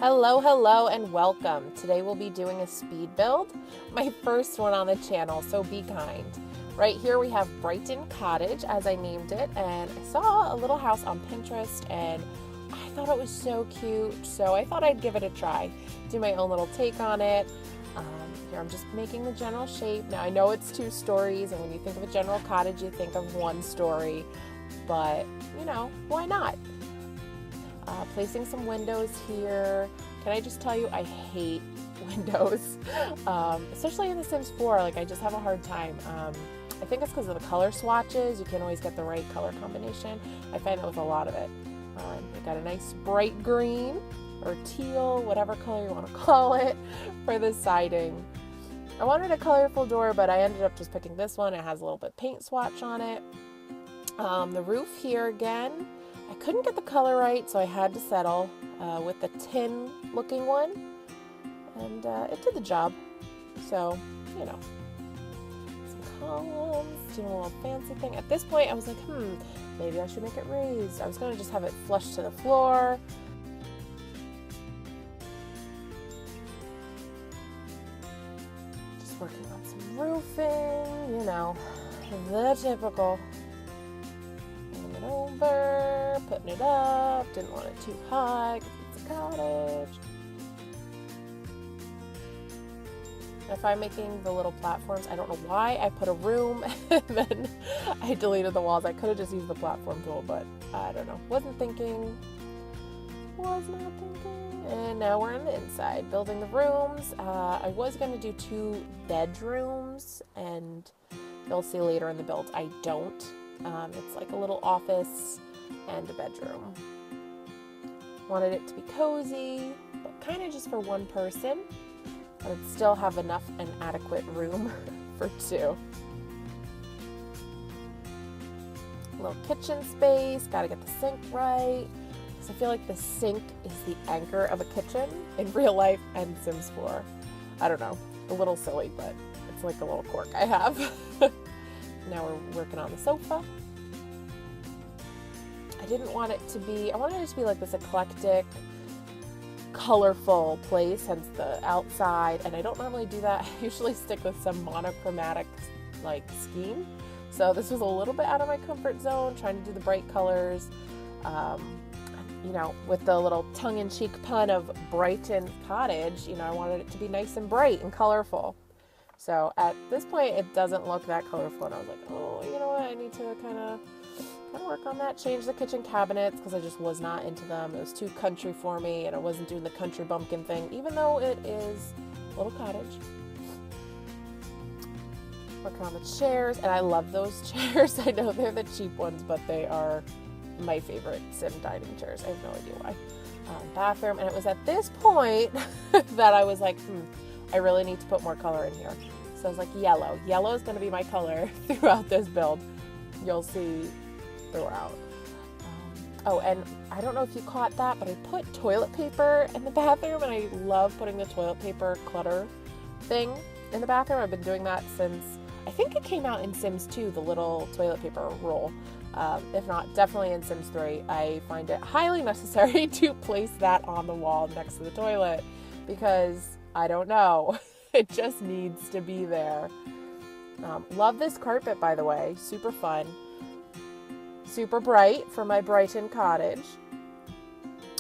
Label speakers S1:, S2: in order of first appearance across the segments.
S1: Hello, and welcome. Today we'll be doing a speed build, my first one on the channel, so be kind. Right here we have Brighton Cottage, as I named it, and I saw a little house on Pinterest, and I thought it was so cute, so I thought I'd give it a try, do my own little take on it. Here I'm just making the general shape. Now I know it's 2 stories, and when you think of a general cottage, you think of 1 story, but you know, why not? Placing some windows here. Can I just tell you, I hate windows, especially in The Sims 4. Like, I just have a hard time. I think it's because of the color swatches. You can't always get the right color combination. I find that with a lot of it. I got a nice bright green or teal, whatever color you want to call it, for the siding. I wanted a colorful door, but I ended up just picking this one. It has a little bit paint swatch on it. The roof here again, I couldn't get the color right, so I had to settle with the tin looking one, and it did the job. So, you know, some columns, doing a little fancy thing. At this point I was like, maybe I should make it raised. I was going to just have it flush to the floor. Just working on some roofing, you know, the typical. Over, putting it up, didn't want it too high because it's a cottage. If I'm making the little platforms, I don't know why I put a room and then I deleted the walls. I could have just used the platform tool, but I don't know. Was not thinking. And now we're on the inside, building the rooms. I was going to do 2 bedrooms, and you'll see later in the build I don't. It's like a little office and a bedroom. Wanted it to be cozy, but kind of just for 1 person. But it'd still have enough and adequate room for 2. A little kitchen space, gotta get the sink right. Because I feel like the sink is the anchor of a kitchen in real life and Sims 4. I don't know, a little silly, but it's like a little quirk I have. Now we're working on the sofa. I didn't want it to be, I wanted it to be like this eclectic, colorful place, hence the outside, and I don't normally do that. I usually stick with some monochromatic like scheme. So this was a little bit out of my comfort zone, trying to do the bright colors, you know, with the little tongue-in-cheek pun of Brighton Cottage. You know, I wanted it to be nice and bright and colorful. So at this point, it doesn't look that colorful, and I was like, oh, you know what, I need to kind of work on that. Change the kitchen cabinets, because I just was not into them. It was too country for me, and I wasn't doing the country bumpkin thing, even though it is a little cottage. Working on the chairs, and I love those chairs. I know they're the cheap ones, but they are my favorite Sim dining chairs. I have no idea why. Bathroom, and it was at this point that I was like, I really need to put more color in here. So I was like, yellow. Yellow is going to be my color throughout this build. You'll see throughout. Oh, and I don't know if you caught that, but I put toilet paper in the bathroom, and I love putting the toilet paper clutter thing in the bathroom. I've been doing that since, I think it came out in Sims 2, the little toilet paper roll. If not, definitely in Sims 3. I find it highly necessary to place that on the wall next to the toilet, because I don't know. It just needs to be there. Love this carpet, by the way. Super fun. Super bright for my Brighton Cottage.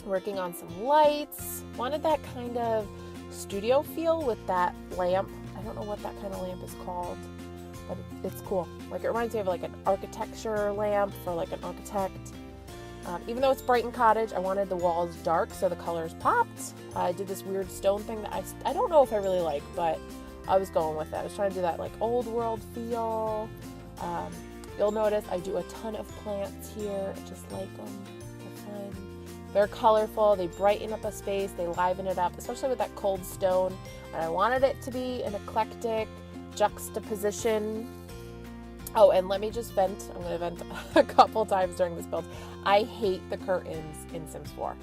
S1: Working on some lights. Wanted that kind of studio feel with that lamp. I don't know what that kind of lamp is called, but it's cool. Like, it reminds me of like an architecture lamp for like an architect. Even though it's Brighton Cottage, I wanted the walls dark so the colors popped. I did this weird stone thing that I don't know if I really like, but I was going with it. I was trying to do that like old world feel. You'll notice I do a ton of plants here. I just like them. They're fun. They're colorful. They brighten up a space. They liven it up, especially with that cold stone. And I wanted it to be an eclectic juxtaposition. Oh, and let me just vent. I'm going to vent a couple times during this build. I hate the curtains in Sims 4.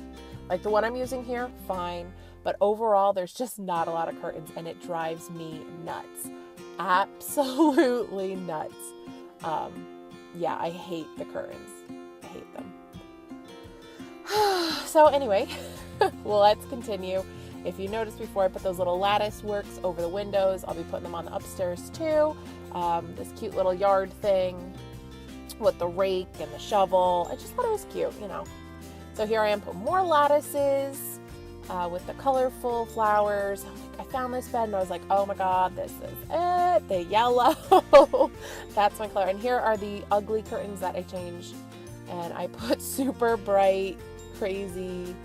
S1: Like the one I'm using here, fine. But overall, there's just not a lot of curtains, and it drives me nuts. Absolutely nuts. Yeah, I hate the curtains. I hate them. So anyway, Well, let's continue. If you noticed before, I put those little lattice works over the windows. I'll be putting them on the upstairs too. This cute little yard thing with the rake and the shovel. I just thought it was cute, you know. So here I am, putting more lattices with the colorful flowers. I found this bed and I was like, oh my God, this is it. The yellow. That's my color. And here are the ugly curtains that I changed. And I put super bright, crazy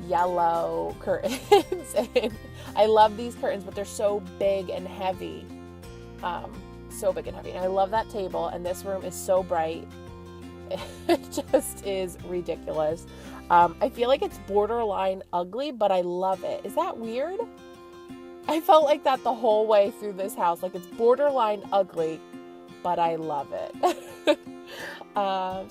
S1: yellow curtains in. I love these curtains, but they're so big and heavy. So big and heavy. And I love that table. And this room is so bright. It just is ridiculous. I feel like it's borderline ugly, but I love it. Is that weird? I felt like that the whole way through this house. Like it's borderline ugly, but I love it.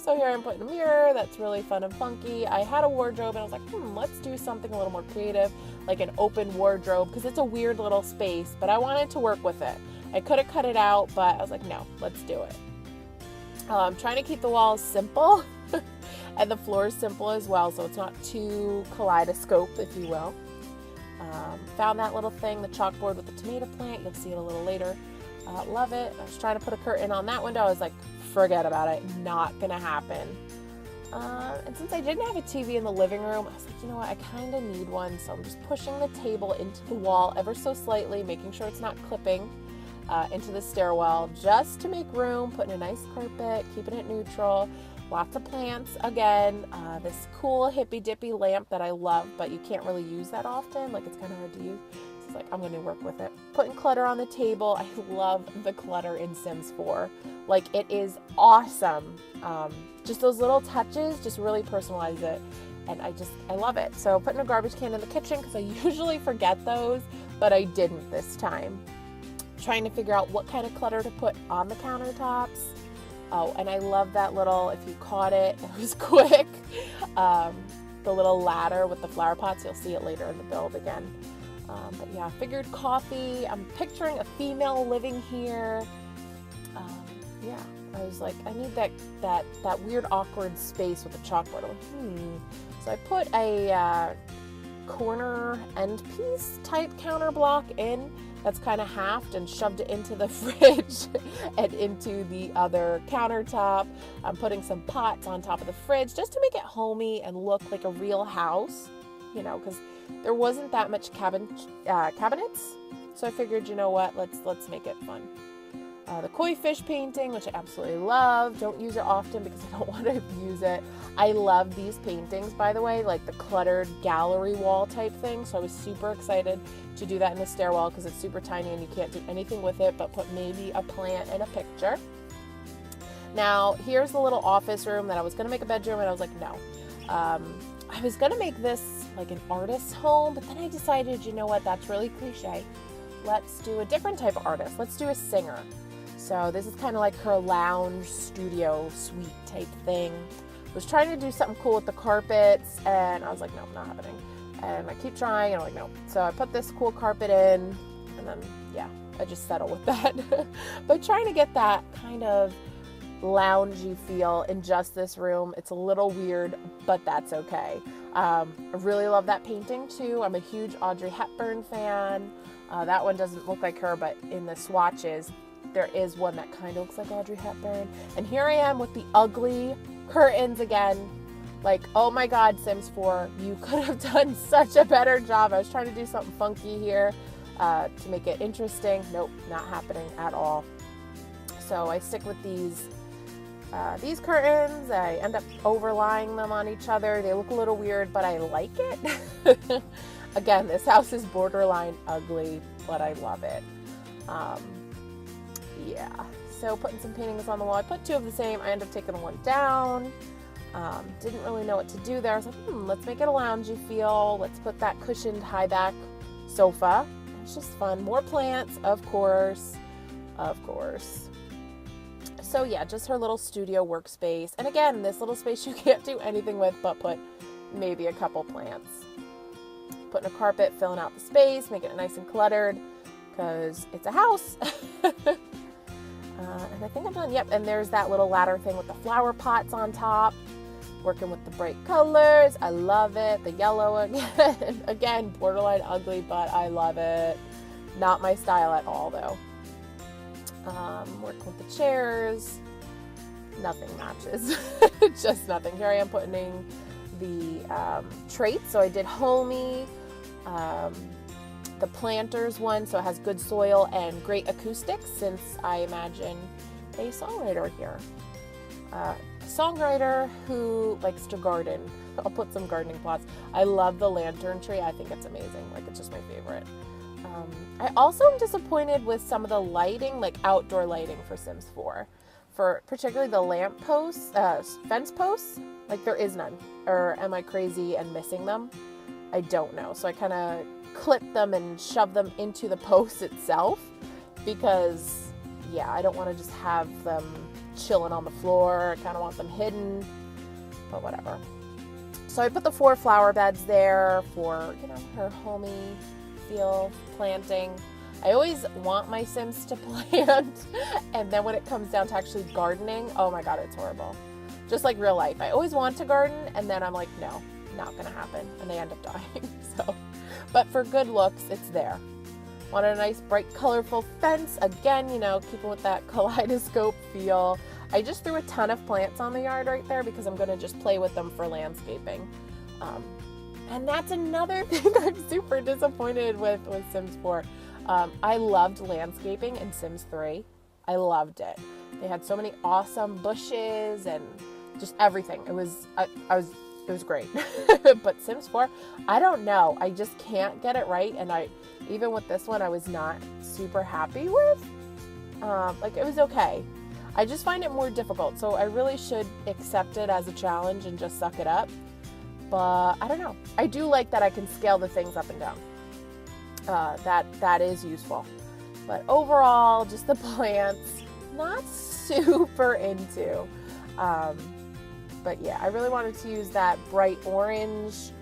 S1: So here I'm putting a mirror that's really fun and funky. I had a wardrobe and I was like, let's do something a little more creative, like an open wardrobe, because it's a weird little space, but I wanted to work with it. I could have cut it out, but I was like, no, let's do it. I'm trying to keep the walls simple and the floor is simple as well, so it's not too kaleidoscope, if you will. Found that little thing, the chalkboard with the tomato plant. You'll see it a little later. Love it. I was trying to put a curtain on that window. I was like, forget about it. Not gonna happen. And since I didn't have a TV in the living room, I was like, you know what? I kind of need one. So I'm just pushing the table into the wall ever so slightly, making sure it's not clipping into the stairwell, just to make room, putting a nice carpet, keeping it neutral. Lots of plants again. This cool hippy dippy lamp that I love, but you can't really use that often. Like it's kind of hard to use. So it's like, I'm going to work with it. Putting clutter on the table. I love the clutter in Sims 4. Like it is awesome. Just those little touches just really personalize it. And I love it. So putting a garbage can in the kitchen because I usually forget those, but I didn't this time. Trying to figure out what kind of clutter to put on the countertops. Oh, and I love that little, if you caught it, it was quick. The little ladder with the flower pots, you'll see it later in the build again. But yeah, figured coffee. I'm picturing a female living here. Yeah, I was like, I need that weird awkward space with the chalkboard. I'm like, So I put a corner end piece type counter block in. That's kind of halved and shoved it into the fridge and into the other countertop. I'm putting some pots on top of the fridge just to make it homey and look like a real house, you know, because there wasn't that much cabinets. So I figured, you know what, let's make it fun. The koi fish painting, which I absolutely love. Don't use it often because I don't want to use it. I love these paintings, by the way, like the cluttered gallery wall type thing. So I was super excited to do that in the stairwell because it's super tiny and you can't do anything with it but put maybe a plant and a picture. Now, here's the little office room that I was going to make a bedroom and I was like, no. I was going to make this like an artist's home, but then I decided, you know what, that's really cliche. Let's do a different type of artist. Let's do a singer. So this is kind of like her lounge studio suite type thing. I was trying to do something cool with the carpets and I was like, no, not happening. And I keep trying and I'm like, no. So I put this cool carpet in and then, yeah, I just settle with that. But trying to get that kind of loungy feel in just this room. It's a little weird, but that's okay. I really love that painting too. I'm a huge Audrey Hepburn fan. That one doesn't look like her, but in the swatches, there is one that kind of looks like Audrey Hepburn. And here I am with the ugly curtains again. Like, oh my God, Sims 4, you could have done such a better job. I was trying to do something funky here to make it interesting. Nope, not happening at all. So I stick with these curtains. I end up overlying them on each other. They look a little weird, but I like it. Again, this house is borderline ugly, but I love it. Yeah, so putting some paintings on the wall. I put two of the same. I ended up taking one down. Didn't really know what to do there. I was like, let's make it a loungy feel. Let's put that cushioned high back sofa. It's just fun. More plants, of course. So yeah, just her little studio workspace. And again, this little space you can't do anything with but put maybe a couple plants. Putting a carpet, filling out the space, making it nice and cluttered because it's a house. And I think I'm done. Yep, and there's that little ladder thing with the flower pots on top. Working with the bright colors. I love it. The yellow again. Again, borderline ugly, but I love it. Not my style at all, though. Working with the chairs. Nothing matches. Just nothing. Here I am putting in the traits. So I did homey, the planters one, so it has good soil and great acoustics, since I imagine a songwriter here. A songwriter who likes to garden. I'll put some gardening plots. I love the lantern tree. I think it's amazing. Like, it's just my favorite. I also am disappointed with some of the lighting, like outdoor lighting for Sims 4. For particularly the lamp posts, fence posts, like there is none. Or am I crazy and missing them? I don't know. So I kind of clip them and shove them into the post itself, because yeah, I don't want to just have them chilling on the floor. I kind of want them hidden, but whatever. So I put the 4 flower beds there for, you know, her homey feel, planting. I always want my Sims to plant, and then when it comes down to actually gardening, oh my god, it's horrible. Just like real life. I always want to garden, and then I'm like, no, not gonna happen, and they end up dying. So, but for good looks, it's there. Wanted a nice, bright, colorful fence. Again, you know, keeping with that kaleidoscope feel. I just threw a ton of plants on the yard right there because I'm gonna just play with them for landscaping. And that's another thing I'm super disappointed with Sims 4. I loved landscaping in Sims 3. I loved it. They had so many awesome bushes and just everything. It was great. But Sims 4, I don't know. I just can't get it right. And even with this one, I was not super happy with. Like, it was okay. I just find it more difficult. So I really should accept it as a challenge and just suck it up. But I don't know. I do like that I can scale the things up and down. That is useful. But overall, just the plants, not super into. But yeah, I really wanted to use that bright orange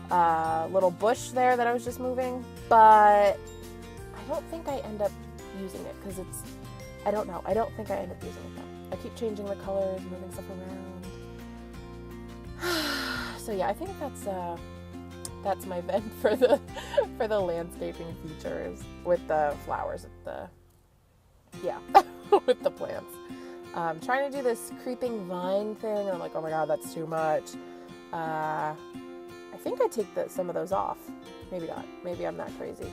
S1: little bush there that I was just moving. But I don't think I end up using it because I don't know. I don't think I end up using it though. I keep changing the colors, moving stuff around. So yeah, I think that's my bed for the landscaping features with the flowers with the plants. Trying to do this creeping vine thing, and I'm like, oh my god, that's too much. I think I take some of those off. Maybe not. Maybe I'm not crazy.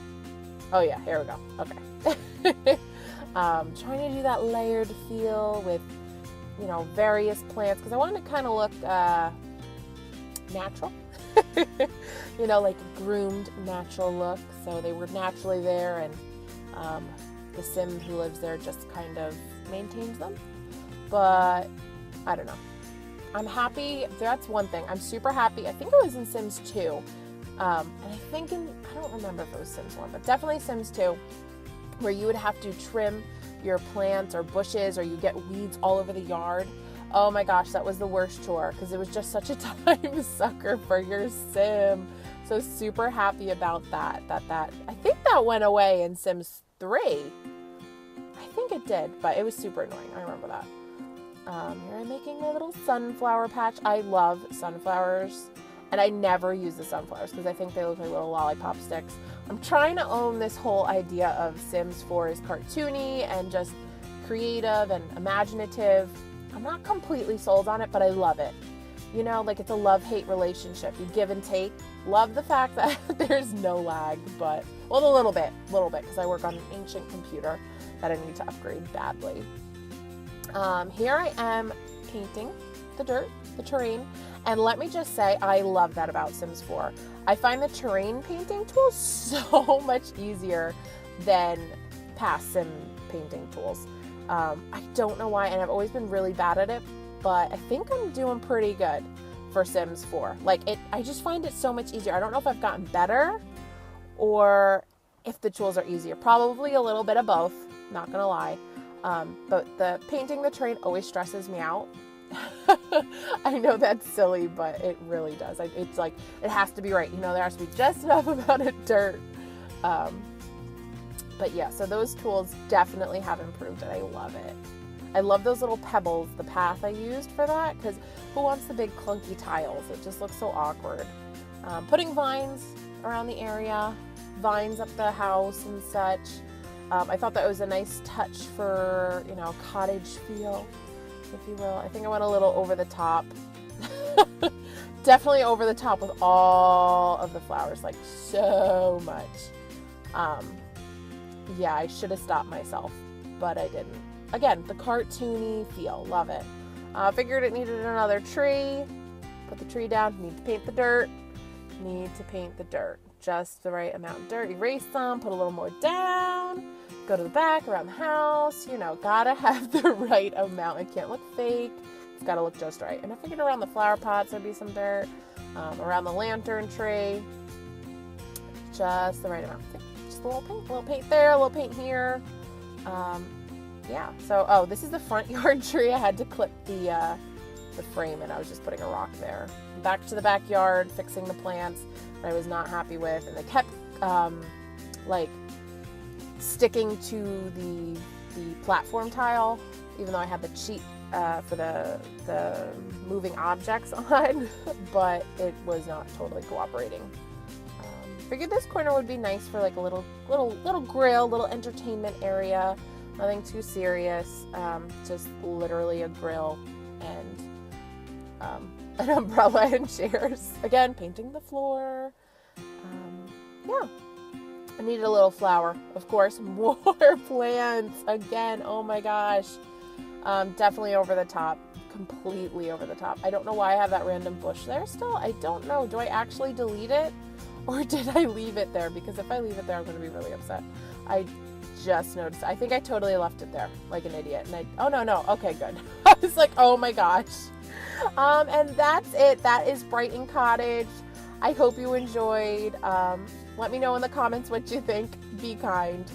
S1: Oh yeah, here we go. Okay. Trying to do that layered feel with, you know, various plants, because I wanted to kind of look natural. You know, like a groomed natural look. So they were naturally there, and the Sim who lives there just kind of maintains them. But I don't know. I'm happy. That's one thing. I'm super happy. I think it was in Sims 2. And I don't remember if it was Sims 1, but definitely Sims 2, where you would have to trim your plants or bushes, or you get weeds all over the yard. Oh my gosh, that was the worst chore, because it was just such a time sucker for your Sim. So super happy about that. I think that went away in Sims 3. I think it did, but it was super annoying. I remember that. Here I'm making my little sunflower patch. I love sunflowers, and I never use the sunflowers because I think they look like little lollipop sticks. I'm trying to own this whole idea of Sims 4 is cartoony and just creative and imaginative. I'm not completely sold on it, but I love it. You know, like, it's a love-hate relationship. You give and take. Love the fact that there's no lag, but, well, a little bit, because I work on an ancient computer that I need to upgrade badly. Here I am painting the dirt, the terrain, and let me just say, I love that about Sims 4. I find the terrain painting tool so much easier than past Sim painting tools. I don't know why, and I've always been really bad at it, but I think I'm doing pretty good for Sims 4. Like, I just find it so much easier. I don't know if I've gotten better or if the tools are easier. Probably a little bit of both, not gonna lie. But the painting the terrain always stresses me out. I know that's silly, but it really does. It's like, it has to be right. You know, there has to be just enough amount of dirt. But yeah, so those tools definitely have improved, and I love it. I love those little pebbles, the path I used for that, because who wants the big clunky tiles? It just looks so awkward. Putting vines around the area, vines up the house and such. I thought that was a nice touch for, you know, cottage feel, if you will. I think I went a little over the top. Definitely over the top with all of the flowers, like so much. Yeah, I should have stopped myself, but I didn't. Again, the cartoony feel, love it. Figured it needed another tree. Put the tree down, need to paint the dirt. Just the right amount of dirt. Erase some, put a little more down. Go to the back, around the house. You know, gotta have the right amount. It can't look fake. It's gotta look just right. And I figured around the flower pots there'd be some dirt. Around the lantern tree. Just the right amount. Just a little paint there, a little paint here. Yeah, so, this is the front yard tree. I had to clip the frame and I was just putting a rock there. Back to the backyard, fixing the plants that I was not happy with, and they kept like sticking to the platform tile, even though I had the cheat for the moving objects on, but it was not totally cooperating. Figured this corner would be nice for like a little grill, little entertainment area. Nothing too serious, just literally a grill and an umbrella and chairs. Again, painting the floor. Yeah, I needed a little flower. Of course, more plants. Again, oh my gosh. Definitely over the top. Completely over the top. I don't know why I have that random bush there still. I don't know. Do I actually delete it? Or did I leave it there? Because if I leave it there, I'm going to be really upset. I just noticed. I think I totally left it there like an idiot. And oh no. Okay, good. I was like, oh my gosh. And that's it. That is Brighton Cottage. I hope you enjoyed. Let me know in the comments what you think. Be kind.